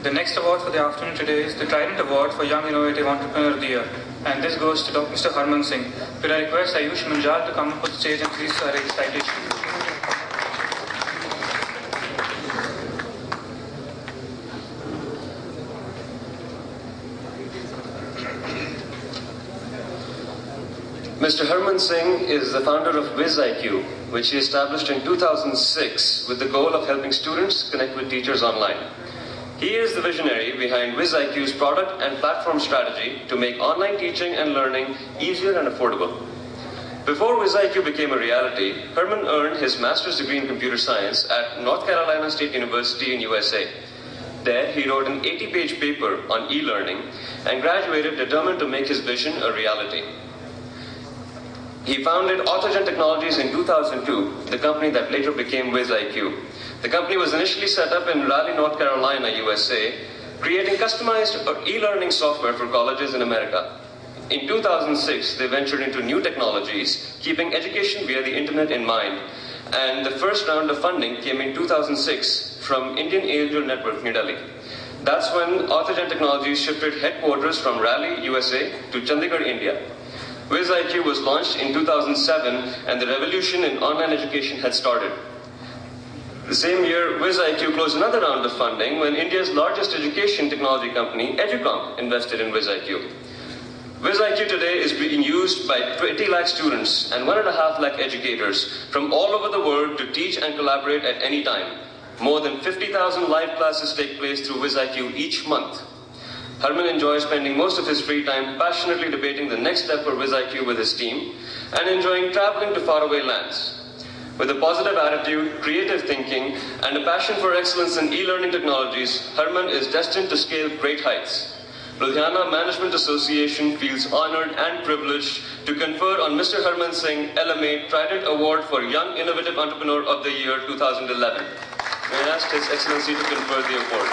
The next award for the afternoon today is the Trident Award for Young Innovative Entrepreneur of the Year. And this goes to Mr. Harman Singh. Could I request Ayush Manjal to come up on stage and please read the citation. Mr. Harman Singh is the founder of WizIQ, which he established in 2006 with the goal of helping students connect with teachers online. He is the visionary behind WizIQ's product and platform strategy to make online teaching and learning easier and affordable. Before WizIQ became a reality, Harman earned his master's degree in computer science at North Carolina State University in USA. There, he wrote an 80-page paper on e-learning and graduated determined to make his vision a reality. He founded Autogen Technologies in 2002, the company that later became WizIQ. The company was initially set up in Raleigh, North Carolina, USA, creating customized e-learning software for colleges in America. In 2006, they ventured into new technologies, keeping education via the internet in mind. And the first round of funding came in 2006 from Indian Angel Network, New Delhi. That's when Autogen Technologies shifted headquarters from Raleigh, USA to Chandigarh, India. WizIQ was launched in 2007 and the revolution in online education had started. The same year, WizIQ closed another round of funding when India's largest education technology company, Educom, invested in WizIQ. WizIQ today is being used by 20 lakh students and 1.5 lakh educators from all over the world to teach and collaborate at any time. More than 50,000 live classes take place through WizIQ each month. Harman enjoys spending most of his free time passionately debating the next step for WizIQ with his team and enjoying traveling to faraway lands. With a positive attitude, creative thinking, and a passion for excellence in e-learning technologies, Harman is destined to scale great heights. Ludhiana Management Association feels honored and privileged to confer on Mr. Harman Singh LMA Trident Award for Young Innovative Entrepreneur of the Year 2011. May I ask His Excellency to confer the award.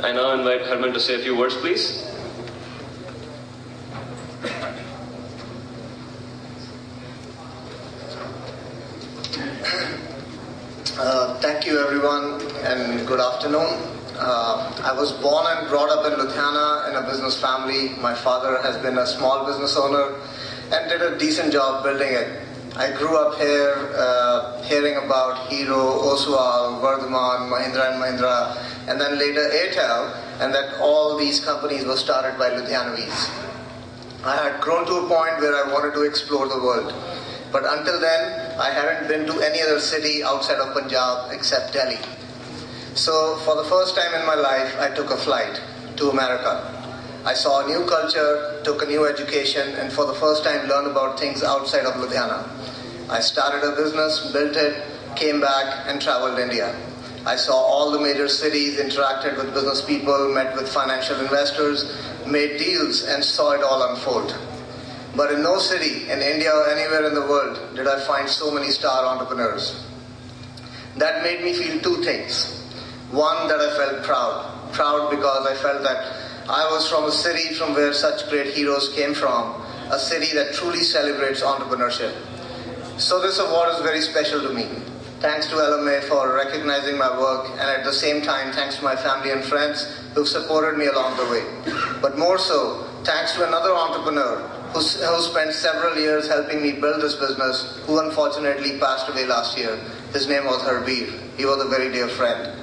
I now invite Harman to say a few words, please. Thank you, everyone, and good afternoon. I was born and brought up in Ludhiana in a business family. My father has been a small business owner and did a decent job building it. I grew up here hearing about Hero, Oswal, Vardhaman, Mahindra & Mahindra, and then later Airtel, and that all these companies were started by Ludhianavis. I had grown to a point where I wanted to explore the world. But until then, I hadn't been to any other city outside of Punjab except Delhi. So for the first time in my life, I took a flight to America. I saw a new culture, took a new education, and for the first time learned about things outside of Ludhiana. I started a business, built it, came back, and traveled India. I saw all the major cities, interacted with business people, met with financial investors, made deals, and saw it all unfold. But in no city, in India or anywhere in the world, did I find so many star entrepreneurs. That made me feel two things. One, that I felt proud. Proud because I felt that I was from a city from where such great heroes came from, a city that truly celebrates entrepreneurship. So this award is very special to me. Thanks to LMA for recognizing my work, and at the same time, thanks to my family and friends who've supported me along the way. But more so, thanks to another entrepreneur who spent several years helping me build this business, who unfortunately passed away last year. His name was Harbir. He was a very dear friend.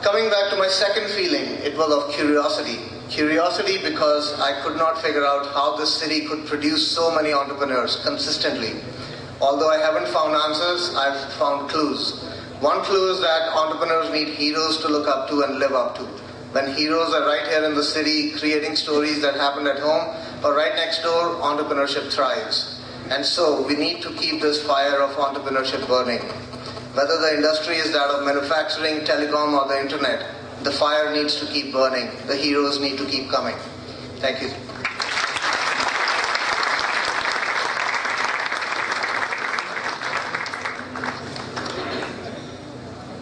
Coming back to my second feeling, it was of curiosity. Curiosity because I could not figure out how this city could produce so many entrepreneurs consistently. Although I haven't found answers, I've found clues. One clue is that entrepreneurs need heroes to look up to and live up to. When heroes are right here in the city, creating stories that happened at home, or right next door, entrepreneurship thrives. And so, we need to keep this fire of entrepreneurship burning. Whether the industry is that of manufacturing, telecom, or the internet, The fire needs to keep burning. The heroes need to keep coming. Thank you.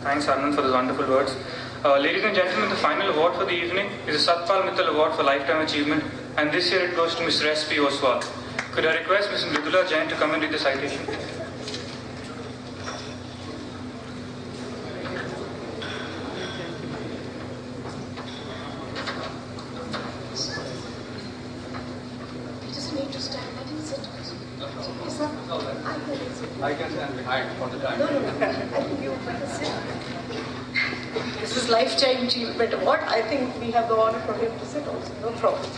Thanks, Arnand, for those wonderful words. Ladies and gentlemen, the final award for the evening is the Satpal Mittal Award for Lifetime Achievement, and this year it goes to Mr. S.P. Oswal. Could I request Ms. Mridula Jain to come and read the citation? I can stand behind for the time. No. I think you better sit. This is Lifetime Achievement Award. I think we have the honor for him to sit also. No problem.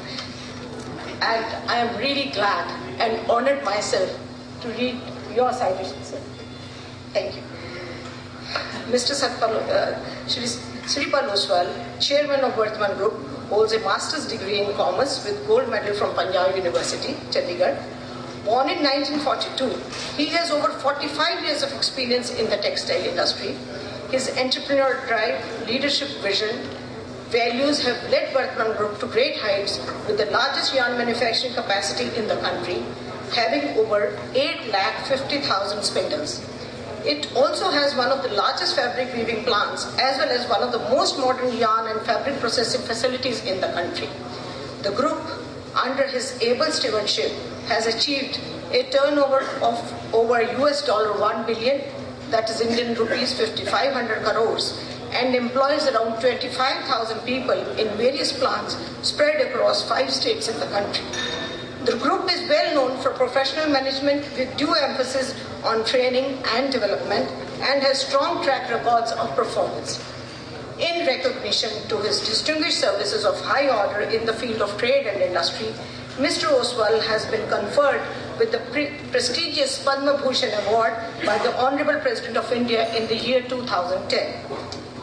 And I am really glad and honored myself to read your citation, sir. Thank you. Mr. Shripal Oswal, Chairman of Vardhaman Group, holds a master's degree in commerce with gold medal from Punjab University, Chandigarh. Born in 1942, he has over 45 years of experience in the textile industry. His entrepreneurial drive, leadership vision, values have led Vardhaman Group to great heights with the largest yarn manufacturing capacity in the country, having over 8,50,000 spindles. It also has one of the largest fabric weaving plants as well as one of the most modern yarn and fabric processing facilities in the country. The group, under his able stewardship, has achieved a turnover of over $1 billion, that is Indian rupees 5,500 crores, and employs around 25,000 people in various plants spread across 5 states in the country. The group is well known for professional management with due emphasis on training and development and has strong track records of performance. In recognition to his distinguished services of high order in the field of trade and industry, Mr. Oswal has been conferred with the prestigious Padma Bhushan Award by the Honorable President of India in the year 2010.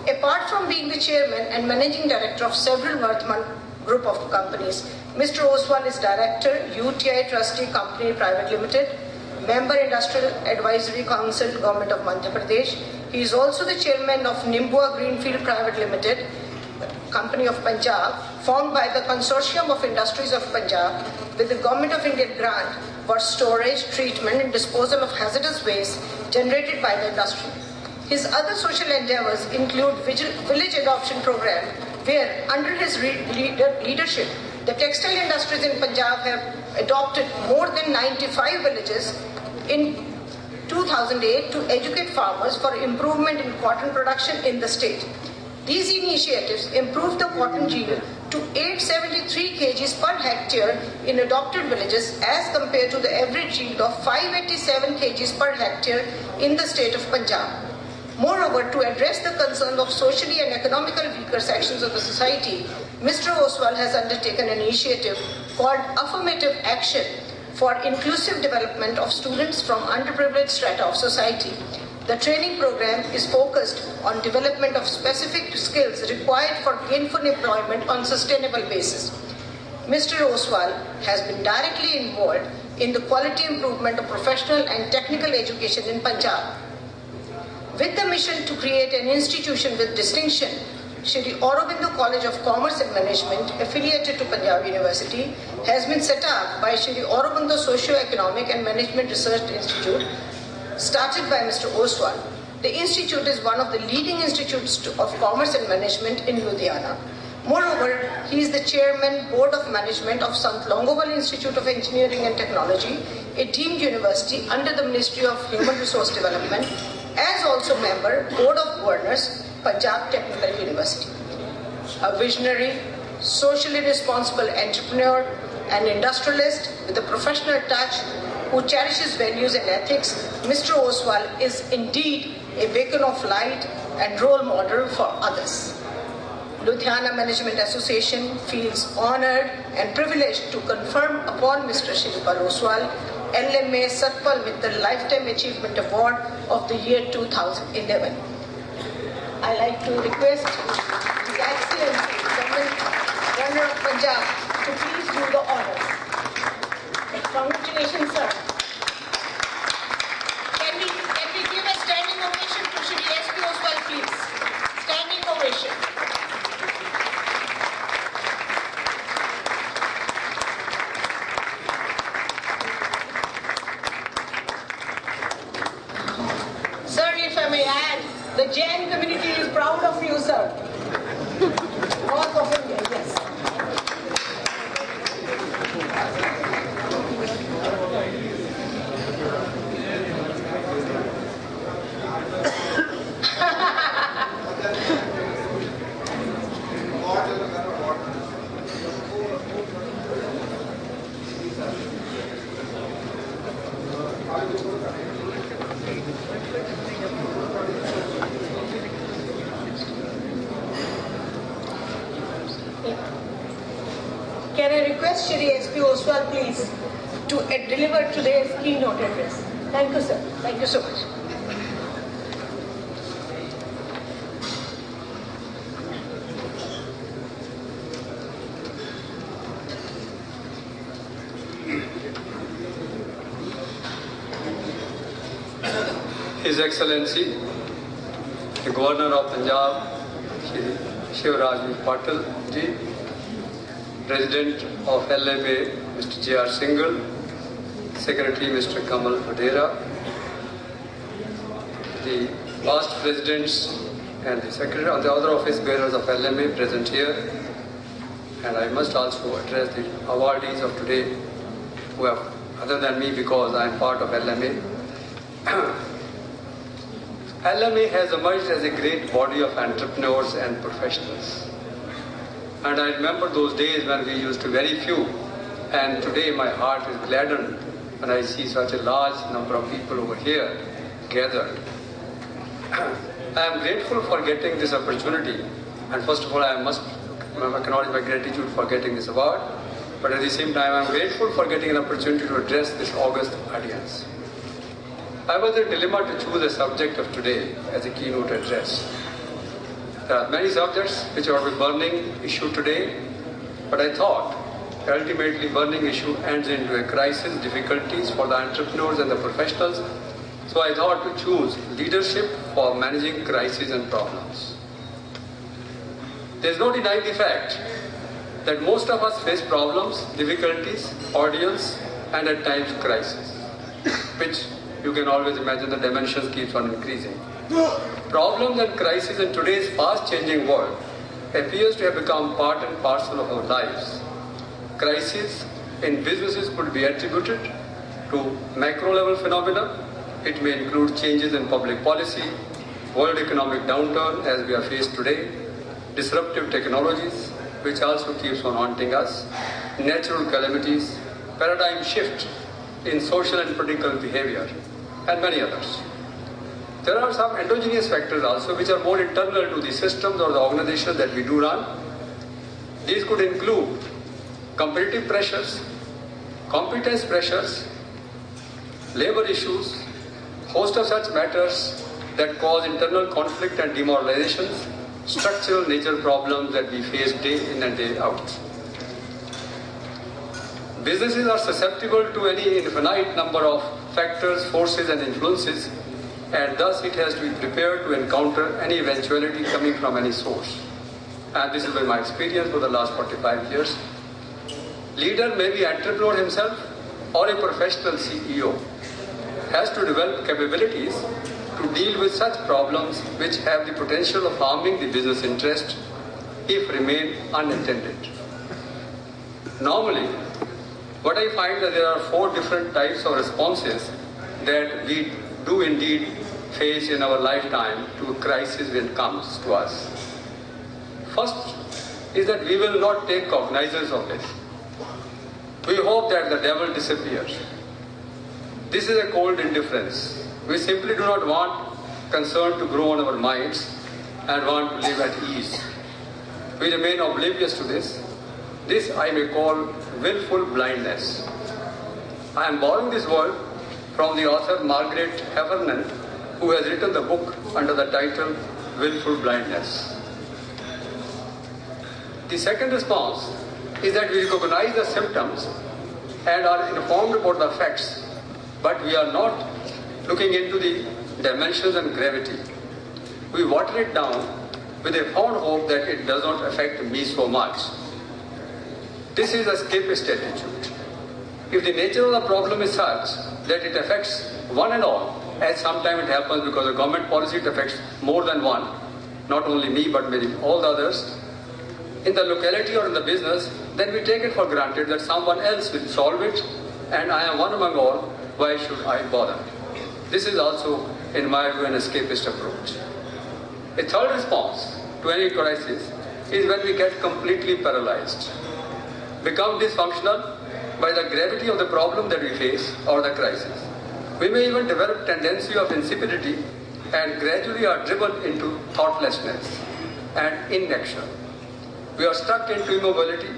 Apart from being the chairman and managing director of several Vardhaman Group of companies, Mr. Oswal is director, UTI Trustee Company Private Limited, member Industrial Advisory Council, Government of Madhya Pradesh. He is also the chairman of Nimbua Greenfield Private Limited, Company of Punjab, formed by the Consortium of Industries of Punjab with the Government of India grant for storage, treatment and disposal of hazardous waste generated by the industry. His other social endeavors include village adoption program, where under his leadership, the textile industries in Punjab have adopted more than 95 villages in 2008 to educate farmers for improvement in cotton production in the state. These initiatives improved the cotton yield to 873 kgs per hectare in adopted villages as compared to the average yield of 587 kgs per hectare in the state of Punjab. Moreover, to address the concerns of socially and economically weaker sections of the society, Mr. Oswal has undertaken an initiative called Affirmative Action for inclusive development of students from underprivileged strata of society. The training program is focused on development of specific skills required for gainful employment on sustainable basis. Mr. Oswal has been directly involved in the quality improvement of professional and technical education in Punjab. With the mission to create an institution with distinction, Shri Aurobindo College of Commerce and Management, affiliated to Punjab University, has been set up by Shri Aurobindo Socio-Economic and Management Research Institute, started by Mr. Oswal. The institute is one of the leading institutes of commerce and management in Ludhiana. Moreover, he is the chairman, board of management of Sant Longowal Institute of Engineering and Technology, a deemed university under the Ministry of Human Resource Development, as also member, board of governors, Punjab Technical University. A visionary, socially responsible entrepreneur, an industrialist with a professional touch who cherishes values and ethics, Mr. Oswal is indeed a beacon of light and role model for others. Ludhiana Management Association feels honored and privileged to confer upon Mr. Shripal Oswal LMA Satpal Mittal Lifetime Achievement Award of the year 2011. I like to request His Excellency, Governor of Punjab, to please do the honors. Congratulations, sir. Can we give a standing ovation to Shri S.P. Oswal, please? Standing ovation. Jain community is proud of you, sir. North of India, yes. Can I request Shri SP Oswal, please, to deliver today's keynote address? Thank you, sir. Thank you so much. His Excellency, the Governor of Punjab, Shri Shivraj Patil ji, President of LMA, Mr. J.R. Singhal, Secretary Mr. Kamal Vadera, the past presidents and the secretary and the other office bearers of LMA present here, and I must also address the awardees of today who have, other than me because I am part of LMA. LMA has emerged as a great body of entrepreneurs and professionals. And I remember those days when we used to be very few, and today my heart is gladdened when I see such a large number of people over here gathered. I am grateful for getting this opportunity, and first of all I must acknowledge my gratitude for getting this award, but at the same time I am grateful for getting an opportunity to address this august audience. I was in a dilemma to choose a subject of today as a keynote address. There are many subjects which are the burning issue today, but I thought ultimately burning issue ends into a crisis, difficulties for the entrepreneurs and the professionals. So I thought to choose leadership for managing crises and problems. There is no denying the fact that most of us face problems, difficulties, ordeals, and at times crises, which you can always imagine the dimensions keeps on increasing. Problems and crises in today's fast-changing world appears to have become part and parcel of our lives. Crises in businesses could be attributed to macro-level phenomena. It may include changes in public policy, world economic downturn as we are faced today, disruptive technologies, which also keeps on haunting us, natural calamities, paradigm shift in social and political behavior, and many others. There are some endogenous factors also which are more internal to the systems or the organizations that we do run. These could include competitive pressures, competence pressures, labor issues, host of such matters that cause internal conflict and demoralizations, structural nature problems that we face day in and day out. Businesses are susceptible to any infinite number of factors, forces and influences, and thus it has to be prepared to encounter any eventuality coming from any source. And this has been my experience for the last 45 years. Leader may be entrepreneur himself or a professional CEO, has to develop capabilities to deal with such problems which have the potential of harming the business interest if remain unattended. Normally, what I find that there are 4 different types of responses that we do indeed face in our lifetime to a crisis when it comes to us. First is that we will not take cognizance of it. We hope that the devil disappears. This is a cold indifference. We simply do not want concern to grow on our minds and want to live at ease. We remain oblivious to this. This I may call willful blindness. I am borrowing this word from the author Margaret Heffernan, who has written the book under the title Willful Blindness. The second response is that we recognize the symptoms and are informed about the facts, but we are not looking into the dimensions and gravity. We water it down with a fond hope that it does not affect me so much. This is escapist attitude. If the nature of the problem is such that it affects one and all, as sometimes it happens because of government policy, it affects more than one, not only me but maybe all the others, in the locality or in the business, then we take it for granted that someone else will solve it and I am one among all, why should I bother? This is also, in my view, an escapist approach. A third response to any crisis is when we get completely paralyzed, become dysfunctional by the gravity of the problem that we face or the crisis. We may even develop tendency of insipidity and gradually are driven into thoughtlessness and inaction. We are stuck into immobility.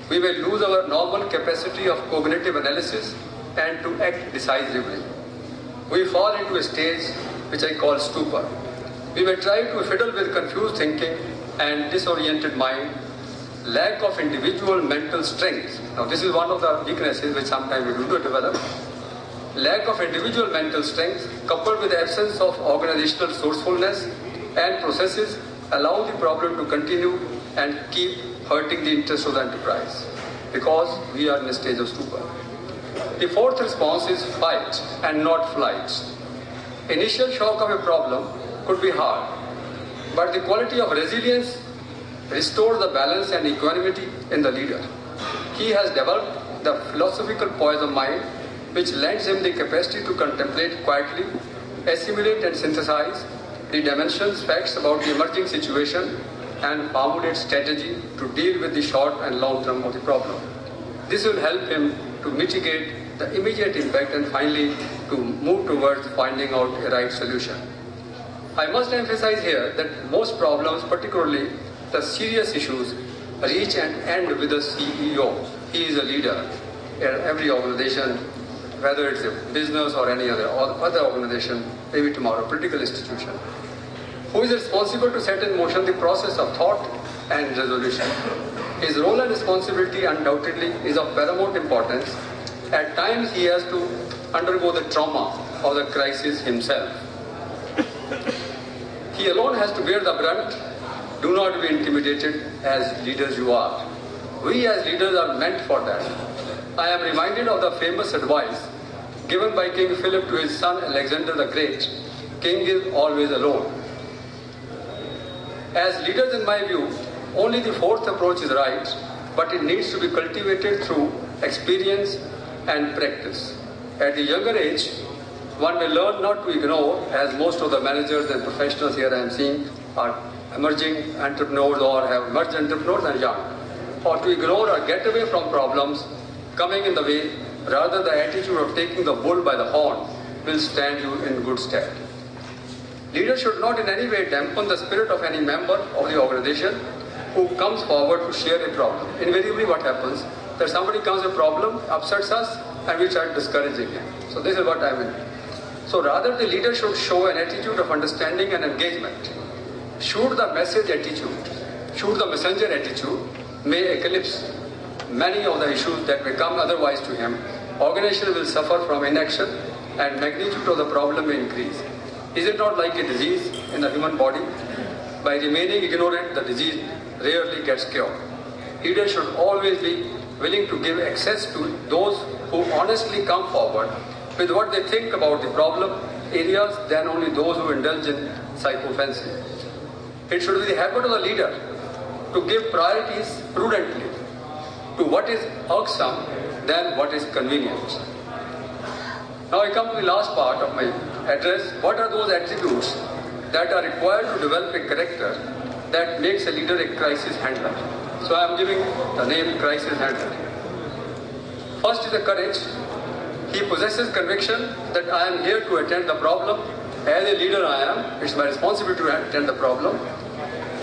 We may lose our normal capacity of cognitive analysis and to act decisively. We fall into a stage which I call stupor. We may try to fiddle with confused thinking and disoriented mind, lack of individual mental strength. Now this is one of the weaknesses which sometimes we do develop. Lack of individual mental strength coupled with the absence of organizational resourcefulness and processes allow the problem to continue and keep hurting the interest of the enterprise because we are in a stage of stupor. The fourth response is fight and not flight. Initial shock of a problem could be hard, but the quality of resilience restores the balance and equanimity in the leader. He has developed the philosophical poise of mind which lends him the capacity to contemplate quietly, assimilate and synthesize the dimensions, facts about the emerging situation and formulate strategy to deal with the short and long term of the problem. This will help him to mitigate the immediate impact and finally to move towards finding out a right solution. I must emphasize here that most problems, particularly the serious issues, reach and end with the CEO. He is a leader in every organization, whether it's a business or any other organization, maybe tomorrow, political institution, who is responsible to set in motion the process of thought and resolution. His role and responsibility undoubtedly is of paramount importance. At times he has to undergo the trauma of the crisis himself. He alone has to bear the brunt. Do not be intimidated as leaders you are. We as leaders are meant for that. I am reminded of the famous advice given by King Philip to his son Alexander the Great. King is always alone. As leaders, in my view, only the fourth approach is right, but it needs to be cultivated through experience and practice. At the younger age, one will learn not to ignore, as most of the managers and professionals here I am seeing are emerging entrepreneurs or have emerged entrepreneurs and young, or to ignore or get away from problems coming in the way. Rather, the attitude of taking the bull by the horn will stand you in good stead. Leaders should not in any way dampen the spirit of any member of the organization who comes forward to share a problem. Invariably what happens, that somebody comes with a problem, upsets us, and we start discouraging him. So this is what I mean. So rather the leader should show an attitude of understanding and engagement. Should the messenger attitude may eclipse many of the issues that may come otherwise to him, organization will suffer from inaction and magnitude of the problem may increase. Is it not like a disease in the human body? By remaining ignorant, the disease rarely gets cured. Leaders should always be willing to give access to those who honestly come forward with what they think about the problem areas than only those who indulge in psychophancy. It should be the habit of the leader to give priorities prudently to what is irksome than what is convenient. Now I come to the last part of my address. What are those attributes that are required to develop a character that makes a leader a crisis handler? So I am giving the name crisis handler. First is the courage. He possesses conviction that I am here to attend the problem. As a leader I am, it's my responsibility to attend the problem.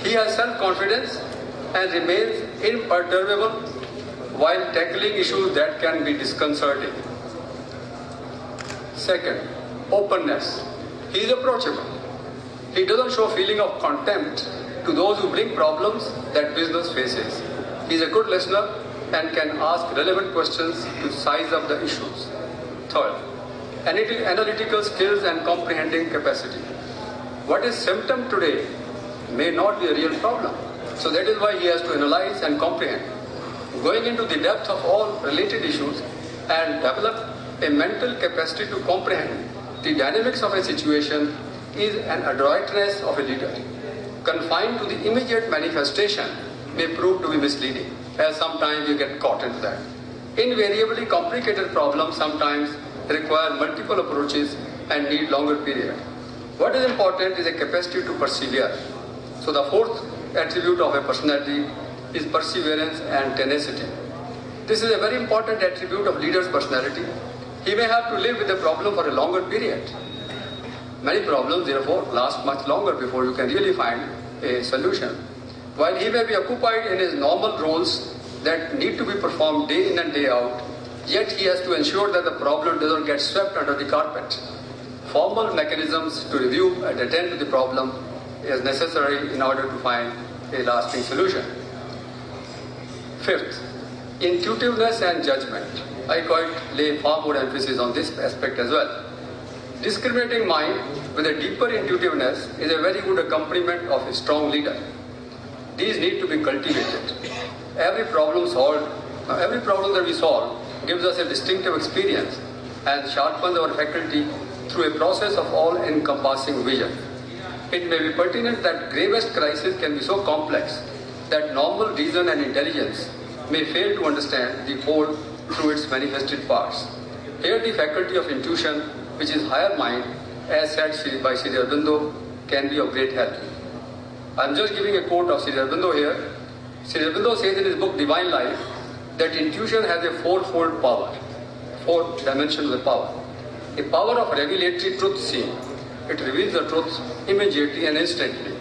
He has self-confidence and remains imperturbable while tackling issues that can be disconcerting. Second, openness. He is approachable. He doesn't show feeling of contempt to those who bring problems that business faces. He is a good listener and can ask relevant questions to size up the issues. Third, analytical skills and comprehending capacity. What is symptom today may not be a real problem. So that is why he has to analyze and comprehend, going into the depth of all related issues and develop a mental capacity to comprehend The dynamics of a situation is an adroitness of a leader. Confined to the immediate manifestation may prove to be misleading, as sometimes you get caught into that. Invariably complicated problems sometimes require multiple approaches and need longer period. What is important is a capacity to persevere. So the fourth attribute of a personality is perseverance and tenacity. This is a very important attribute of leader's personality. He may have to live with a problem for a longer period. Many problems, therefore, last much longer before you can really find a solution. While he may be occupied in his normal roles that need to be performed day in and day out, yet he has to ensure that the problem doesn't get swept under the carpet. Formal mechanisms to review and attend to the problem is necessary in order to find a lasting solution. Fifth, intuitiveness and judgment. I quite lay far more emphasis on this aspect as well. Discriminating mind with a deeper intuitiveness is a very good accompaniment of a strong leader. These need to be cultivated. Every problem that we solve gives us a distinctive experience and sharpens our faculty through a process of all-encompassing vision. It may be pertinent that gravest crisis can be so complex that normal reason and intelligence may fail to understand the whole through its manifested parts. Here the faculty of intuition, which is higher mind, as said by Sri Aurobindo, can be of great help. I am just giving a quote of Sri Aurobindo here. Sri Aurobindo says in his book Divine Life that intuition has a fourfold power, 4 dimensions of power. A power of revelatory truth seeing. It reveals the truth immediately and instantly.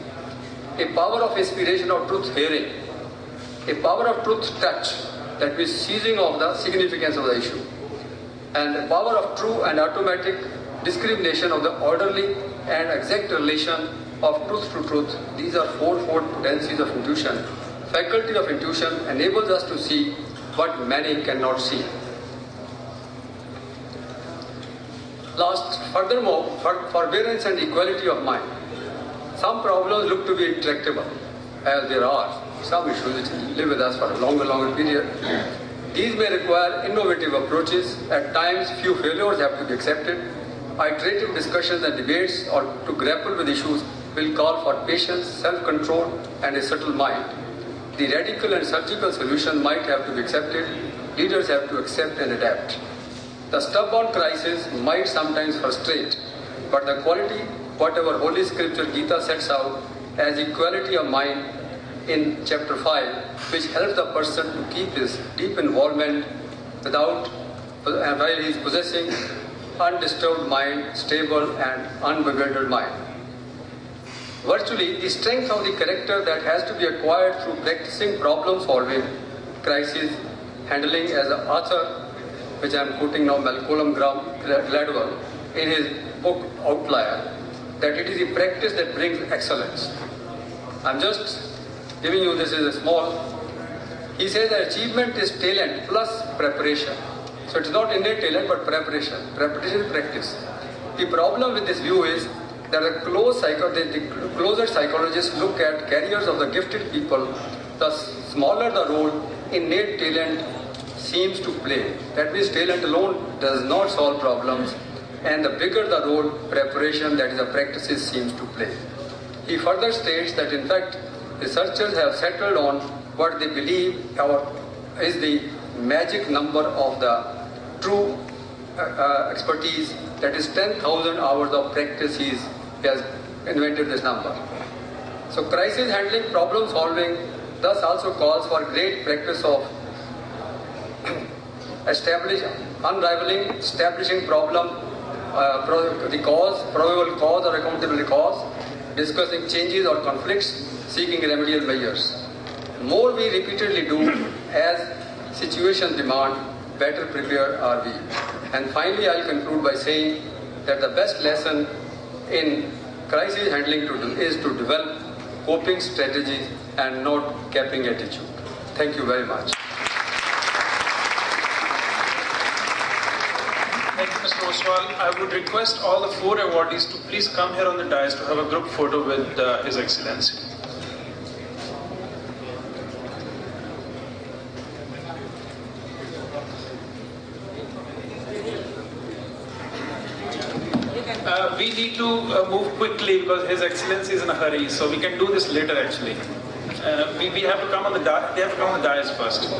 A power of inspiration of truth hearing. A power of truth touch, that means seizing of the significance of the issue. And the power of true and automatic discrimination of the orderly and exact relation of truth to truth. These are fourfold potencies of intuition. Faculty of intuition enables us to see what many cannot see. Last, furthermore, forbearance and equality of mind. Some problems look to be intractable, as there are some issues which live with us for a longer period. These may require innovative approaches. At times, few failures have to be accepted. Iterative discussions and debates or to grapple with issues will call for patience, self-control, and a subtle mind. The radical and surgical solution might have to be accepted. Leaders have to accept and adapt. The stubborn crisis might sometimes frustrate, but the quality, whatever Holy Scripture Gita sets out as equality of mind in chapter 5, which helps the person to keep his deep involvement while he is possessing undisturbed mind, stable and unbewildered mind. Virtually, the strength of the character that has to be acquired through practicing problem solving, crisis handling, as an author, which I am quoting now, Malcolm Gladwell, in his book Outlier, that it is the practice that brings excellence. I am just giving you this as a small. He says that achievement is talent plus preparation. So it is not innate talent but preparation. Preparation is practice. The problem with this view is that the closer psychologists look at careers of the gifted people, the smaller the role innate talent seems to play. That means talent alone does not solve problems, and the bigger the role preparation, that is the practices, seems to play. He further states that in fact researchers have settled on what they believe is the magic number of the true expertise, that is 10,000 hours of practice. He has invented this number. So crisis handling, problem solving thus also calls for great practice of establishing problem, the cause, probable cause or accountable cause, discussing changes or conflicts, seeking remedial measures. More we repeatedly do as situations demand, better prepared are we. And finally, I'll conclude by saying that the best lesson in crisis handling is to develop coping strategies and not capping attitude. Thank you very much. Thank you, Mr. Oswal. I would request all the 4 awardees to please come here on the dais to have a group photo with His Excellency. You can We need to move quickly because His Excellency is in a hurry, so we can do this later actually. We have to come on the they have to come on the dais first.